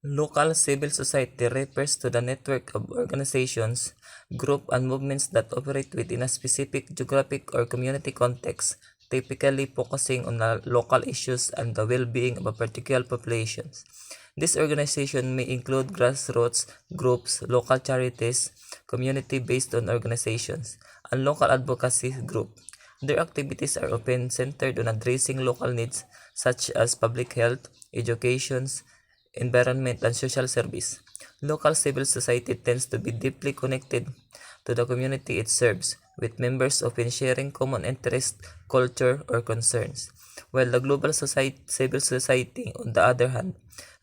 Local civil society refers to the network of organizations, groups, and movements that operate within a specific geographic or community context, typically focusing on the local issues and the well-being of a particular population. This organization may include grassroots groups, local charities, community-based organizations, and local advocacy groups. Their activities are often centered on addressing local needs such as public health, education, environment, and social service. Local civil society tends to be deeply connected to the community it serves, with members often sharing common interests, culture, or concerns. While the global civil society, on the other hand,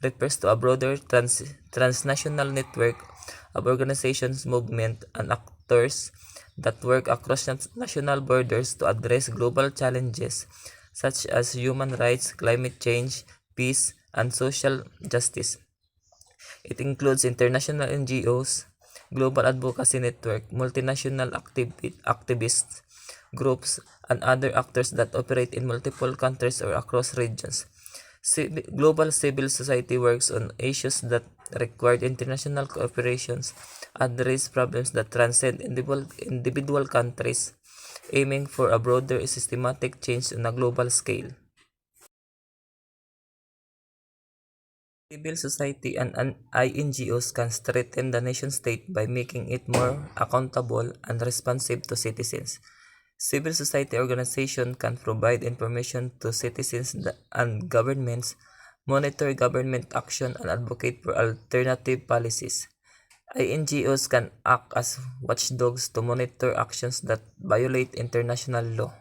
refers to a broader transnational network of organizations, movements, and actors that work across national borders to address global challenges such as human rights, climate change, peace, and social justice. It includes international NGOs, global advocacy network, multinational activists, groups, and other actors that operate in multiple countries or across regions. Global civil society works on issues that require international cooperations, address problems that transcend individual countries, aiming for a broader systematic change on a global scale. Civil society and INGOs can strengthen the nation-state by making it more accountable and responsive to citizens. Civil society organizations can provide information to citizens and governments, monitor government action, and advocate for alternative policies. INGOs can act as watchdogs to monitor actions that violate international law.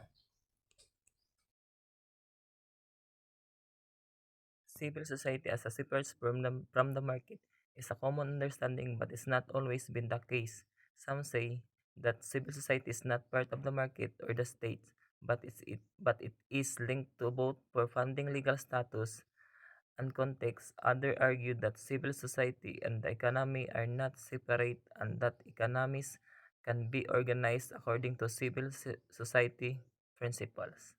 Civil society as a separate from the market is a common understanding but is not always been the case. Some say that civil society is not part of the market or the state, but it is linked to both for funding legal status and context. Others argue that civil society and the economy are not separate and that economies can be organized according to civil society principles.